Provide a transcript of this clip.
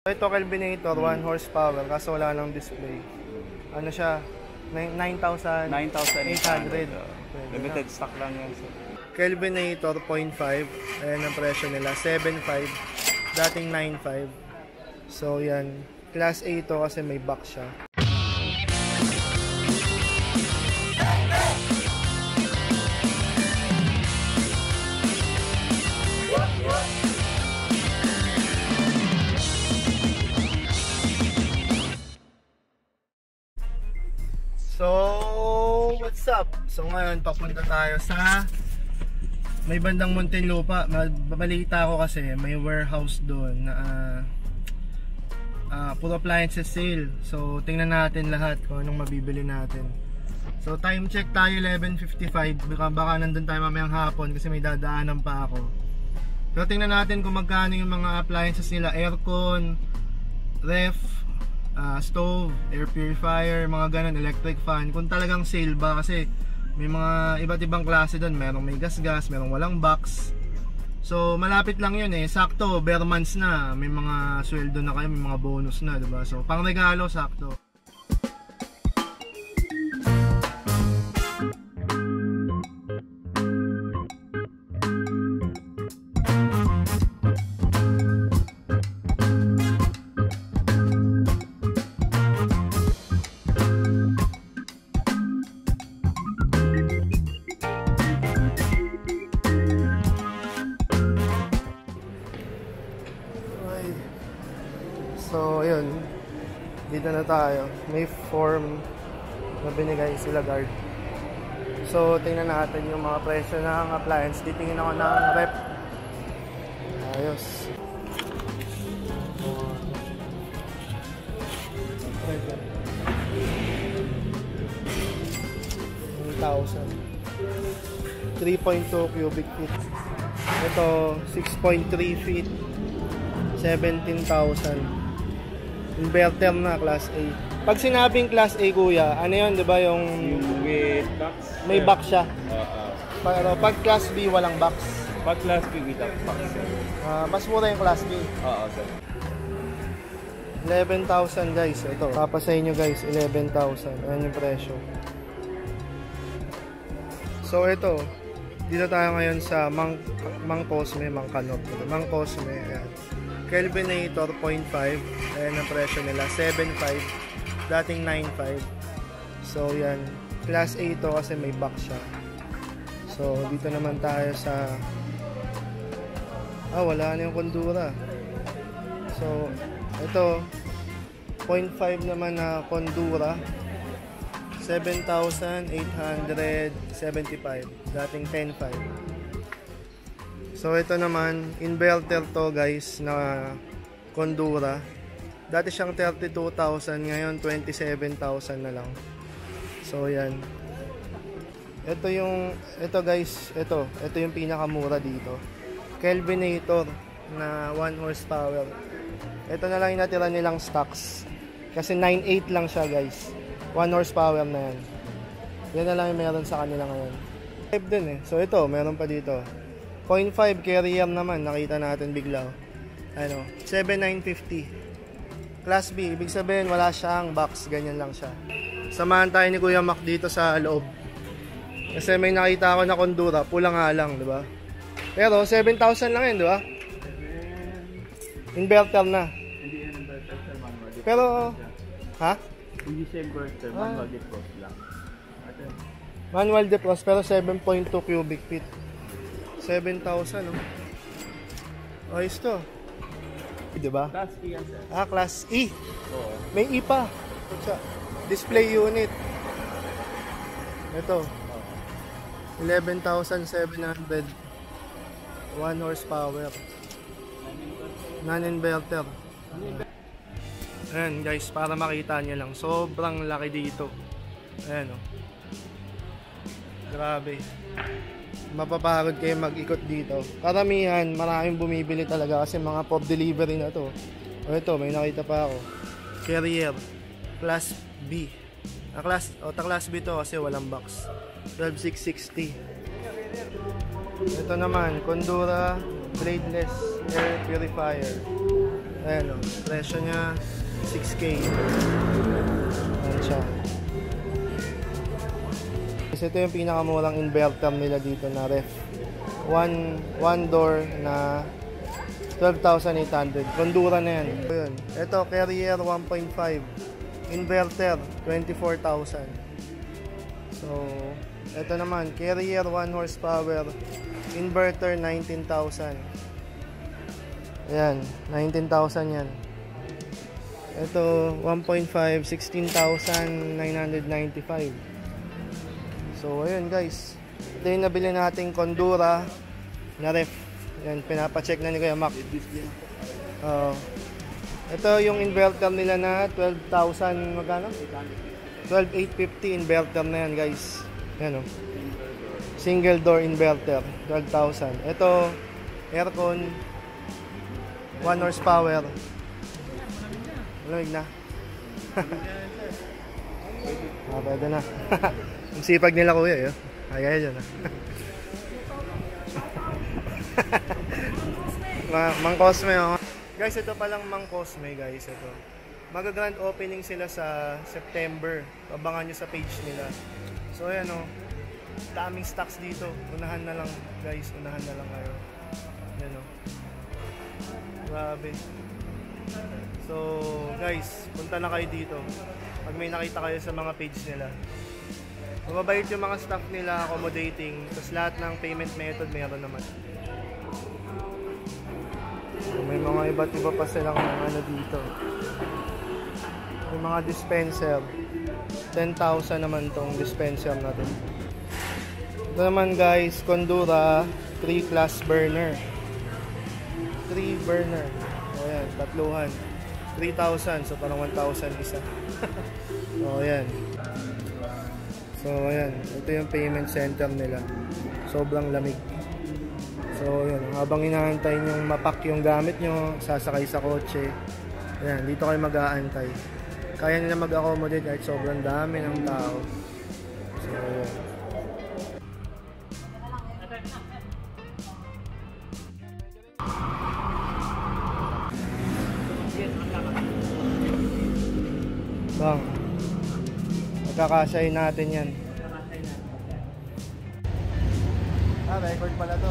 Ito Kelvinator, 1 horsepower, kaso wala nang display. Ano siya? 9,800. Limited stock lang yan. Kelvinator 0.5. Ayan ang presyo nila. 7.5. Dating 9.5. So yan. Class A ito kasi may box siya. So, what's up? So ngayon, papunta tayo sa may bandang Muntinlupa. Balita ko kasi may warehouse doon na puro appliances sale. So, tingnan natin lahat kung anong mabibili natin. So, time check tayo 11:55. Baka nandun tayo mamayang hapon kasi may dadaanan pa ako. So, tingnan natin kung magkano yung mga appliances nila. Aircon, ref, stove, air purifier, mga ganun, electric fan, kung talagang sale ba, kasi may mga iba't ibang klase doon. Merong may gas-gas, merong walang box. So malapit lang yun sakto, bare months na, may mga sweldo na kayo, may mga bonus na, diba? So pang regalo, sakto. So, ayun. Dito na tayo. May form na binigay sila guard. So, tingnan natin yung mga presyo ng appliance. Titingin ako ng rep. Ayos. 1,000. 3.2 cubic feet. Ito, 6.3 feet. 17,000. Inverter na, class A. Pag sinabing class A, kuya, ano yun, di ba yung with box? May box siya. Pag class B, walang box. Pag class B without box. Mas mura yung class B. Oo, sir. 11,000 guys. Ito, papasahin nyo guys, 11,000. Ayan yung presyo. So ito, dito tayo ngayon sa Mang Cosme, Mang Canot. Mang Cosme, ayan. Kelvinator 0.5. Ayan ang presyo nila, 7.5. Dating 9.5. So yan, class A ito kasi may box siya. So dito naman tayo sa wala na yung Kondura. So ito 0.5 naman na Kondura, 7,875. Dating 10.5. So ito naman, inverter to guys na Kondura. Dati siyang 32,000, ngayon 27,000 na lang. So yan. Ito guys, ito yung pinakamura dito. Kelvinator na 1 horsepower. Ito na lang yung natira nilang stocks. Kasi 9.8 lang siya guys. 1 horsepower na yan. Yan na lang yung meron sa kanila ngayon. 5 din So ito, meron pa dito. 0.5 carrier naman, nakita natin bigla. 7,950. Class B, ibig sabihin wala siyang box, ganyan lang siya. Samahan tayo ni Kuya Mac dito sa loob. Kasi may nakita ako na Kondura, pula nga lang, di ba? Pero 7,000 lang yun, di ba? Inverter na. Hindi yan inverter, sir. Manual defrost. Pero, ha? Hindi siya inverter, manual defrost lang. Manual defrost, pero 7.2 cubic feet. 7,000, no? Ayos to. Diba? Class E yan, sir. Class E. Oo. May E pa. Display unit. Ito. 11,700. 1 horsepower. Non-inverter. Ayan guys, para makita nyo lang. Sobrang laki dito. Ayan o. Grabe. Mapapagod kayo mag-ikot dito. Karamihan, maraming bumibili talaga kasi mga pop delivery na to. Ito, may nakita pa ako. Carrier, class B. Class B to kasi walang box. 12,660. Ito naman, Kondura bladeless air purifier. Ayan o, presyo niya 6K. Ayan siya. Kasi ito yung pinakamurang inverter nila dito na ref. One door na 12,800. Kondura na yan. Ayan. Ito, Carrier 1.5. Inverter, 24,000. So, ito naman, Carrier 1 horsepower. Inverter, 19,000. Ayan, 19,000 yan. Ito, 1.5, 16,995. So, ayun guys. Ito yung nabili nating Kondura na ref. Yan, pinapacheck na ni Kuya Mac. Ito yung inverter nila na 12,000, magkano? 12,850 inverter na yan guys. Yan o. Single door inverter, 12,000. Ito, aircon, 1 horsepower. Malamig na. Pwede na. Ang sipag nila kuya yun. Ay, dyan na. Mang Cosme oh. Guys, ito palang Mang Cosme guys. Ito. Mag-grand opening sila sa September. Abangan nyo sa page nila. So ayan oh. Daming stocks dito. Unahan na lang guys. Unahan na lang kayo. Ayan oh. Grabe. So guys, punta na kayo dito. Pag may nakita kayo sa mga page nila. Mababait yung mga staff nila, accommodating. Tapos lahat ng payment method meron naman. So, may mga iba't iba pa silang ano dito. May mga dispenser. 10,000 naman tong dispenser natin. Ito naman guys, Kondura 3 class burner. 3 burner. O yan, tatluhan. 3,000. So parang 1,000 isa. So ayan. So ayan, ito yung payment center nila. Sobrang lamig. So ayan, habang inaantay nyo mapak yung gamit nyo, sasakay sa kotse. Ayan, dito kayo mag-aantay. Kaya nila mag-accommodate kahit sobrang dami ng tao. So ayan. Bang, magkakasyahin natin yan. Record pala to.